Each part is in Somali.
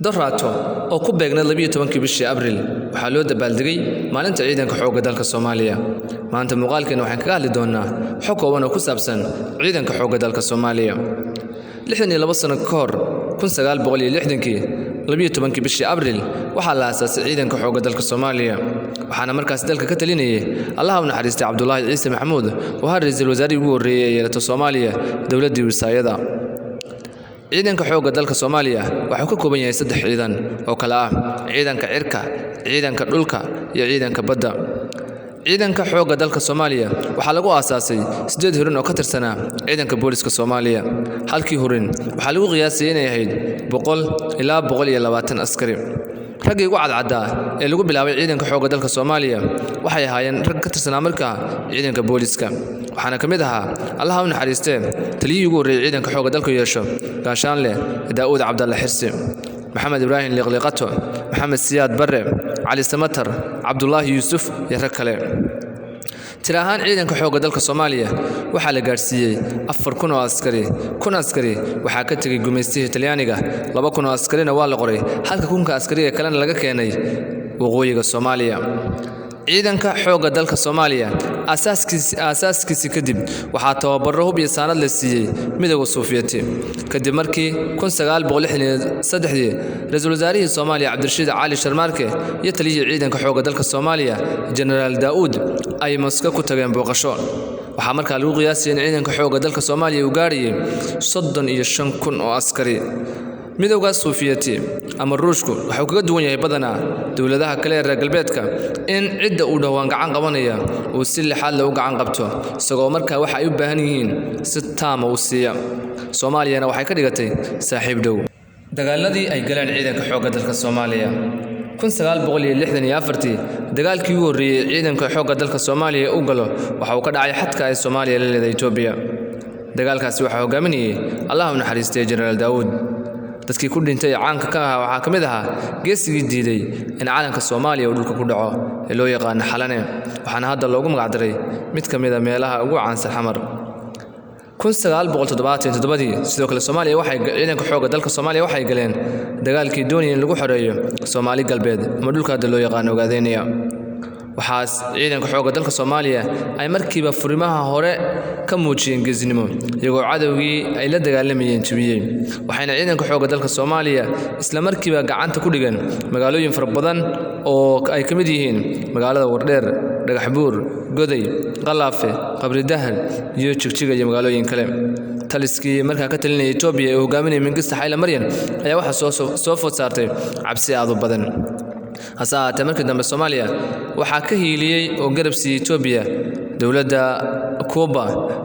daraato oo ku beegnayd 12 bishii Abriil waxaa loo dabaaldegay maalinta ciidanka xoogga dalka Soomaaliya. Maanta muuqaalkeena waxaan kaga hadli doonaa xog kooban oo ku saabsan ciidanka xoogga dalka Soomaaliya. 62 sano ka hor 1960kii 12 bishii Abriil waxaa la aasaasay ciidanka xoogga dalka Soomaaliya. waxaana markaas dalka ka talinayay Allah u naxariistay Cabdullaahi Ciise Maxamuud oo ahaa ra'iisul wasaarihii ugu horreeyay ee yeelata Soomaaliya dawladdii wisaayada. ciidanka xoogga dalka Soomaaliya wuxuu ka kooban yahay 3 ciidan oo kala ah ciidanka cirka, ciidanka dhulka iyo ciidanka badda. ciidanka xoogga dalka Soomaaliya waxaa lagu aasaasay 8 hurin oo ka tirsanaa ciidanka booliska Soomaaliya. halkii hurin waxaa lagu qiyaasay inay ahayd 100 ilaa 120 askari. raggii ugu cadcadda ee lagu bilaabay ciidanka xoogga dalka Soomaaliya waxay ahaayeen rag ka tirsanaa markaa ciidanka booliska. waxaana kamid ahaa Allah u naxariistay taliyihii ugu horreeyay ciidanka xoogga dalka yeesho gaashaanle Daawud Cabdalle Xirsi, Maxamed Ibraahim Liqliqato, Maxamed Siyaad Barre, Cali Samatar, Cabdullaahi Yuusuf iyo rag kale. tiro ahaan ciidanka xoogga dalka Soomaaliya waxaa la gaarsiiyay 4,000 oo askari. 1,000 askari waxaa ka tagay gumeystihii Talyaaniga, 2,000 oo askarina waa la qoray, halka 1,000 askari ee kalena laga keenay waqooyiga Soomaaliya. ciidanka xoogga dalka Soomaaliya aasaaskiisa kadib waxaa tababaro hub iyo saanad la siiyay midowga Sofiyeeti. kadib markii 1963 ra'iisul wasaarihii Soomaaliya Cabdirashiid Cali Sharmaarke iyo taliyihii ciidanka xoogga dalka Soomaaliya Generaal Daawud ay Moskow ku tageen booqasho. waxaa markaa lagu qiyaasay in ciidanka xoogga dalka Soomaaliya uu gaarayay 35,000 oo askari. midowga Sofiyeeti ama Ruushku wuxuu kaga duwan yahay badanaa dawladaha kale ee reer galbeedka in cidda uu dhawaan gacan qabanaya uu si lixaad leh u gacan qabto, isagoo markaa waxa ay u baahan yihiin si taam ah u siiya. Soomaaliyana waxay ka dhigatay saaxiib dhow. dagaaladii ay galeen ciidanka xoogga dalka Soomaaliya 1964 dagaalkii ugu horreeyay ciidanka xoogga dalka Soomaaliya uu galo waxa uu ka dhacay xadka ay Soomaaliya la leedahay Itoobiya. dagaalkaasi waxaa hogaaminayay Allah u naxariistay Generaal Daawud. dadkii ku dhintay caanka ka ahaa waxaa kamid ahaa geesigii diiday in calanka Soomaaliya uu dhulka ku dhaco ee loo yaqaan Xalane, waxaana hadda loogu magac daray mid kamid ah meelaha ugu caansan Xamar. 1977 sidoo kale Soomaaliya waxay ciidanka xoogga dalka Soomaaliya waxay galeen dagaalkii doonayay in lagu xoreeyo Soomaali galbeed ama dhulka hadda loo yaqaan Ogaadeniya. waxaas ciidanka xoogga dalka Soomaaliya ay markiiba furimaha hore ka muujiyeen geesinimo iyagoo cadawgii ay la dagaalamayeen jabiyay. waxayna ciidanka xoogga dalka Soomaaliya isla markiiba gacanta ku dhigeen magaalooyin fara badan oo ay kamid yihiin magaalada Wardheer, Dhagaxbuur, Goday, Qalaafe, Qabri Dahar iyo Jigjiga iyo magaalooyin kale. taliskii markaa ka talinayay Itoobiya ee hogaaminayay Mingista Haile Mariam ayaa waxaa soo food saartay cabsi aad u badan. hase ahaatee markii dambe Soomaaliya waxaa ka hiiliyay oo garab siiyay Itoobiya dawladda Kuuba,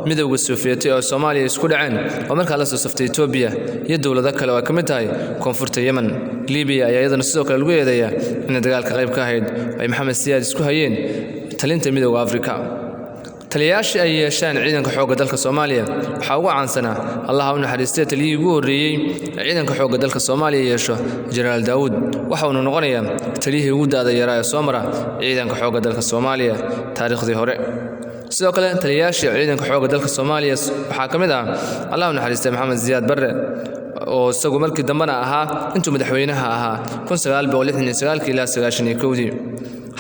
midowga Sofiyeeti oo Soomaaliya isku dhaceen oo markaa la soo saftay Itoobiya iyo dawlado kale oo kamid tahay koonfurta Yemen. Liibiya ayaa iyadana sidoo kale lagu eedeeyaa in dagaalka qayb ka ahayd ay Maxamed Siyaad isku hayeen talinta midowga Afrika. taliyayaashii ay yeesheen ciidanka xoogga dalka Soomaaliya waxaa ugu caansanaa Allah u naxariistay taliyihii ugu horreeyay ee ciidanka xoogga dalka Soomaaliya yeesho Generaal Daawud. waxa uu noqonayaa taliyihii ugu daada yaraa ee soo mara ciidanka xoogga dalka Soomaaliya taariikhdii hore. sidoo kale taliyayaashii ciidanka xoogga dalka Soomaaliya waxaa kamid ah Allah u naxariistay Maxamed Siyaad Barre oo isagu markii dambana ahaa intuu madaxweynaha ahaa 1969 ilaa 91.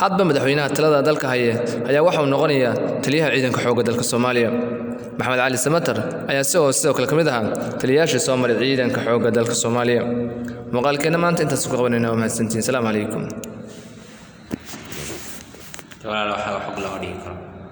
hadba madaxweynaha talada dalka haya ayaa waxa uu noqonayaa taliyaha ciidanka xoogga dalka Soomaaliya. Maxamed Cali Samatar ayaa sidoo kale kamid ahaa taliyayaashii soo maray ciidanka xoogga dalka Soomaaliya. muuqaalkeena maanta intaas ku qabanayna mahadsantiin. Assalaamu calaykum.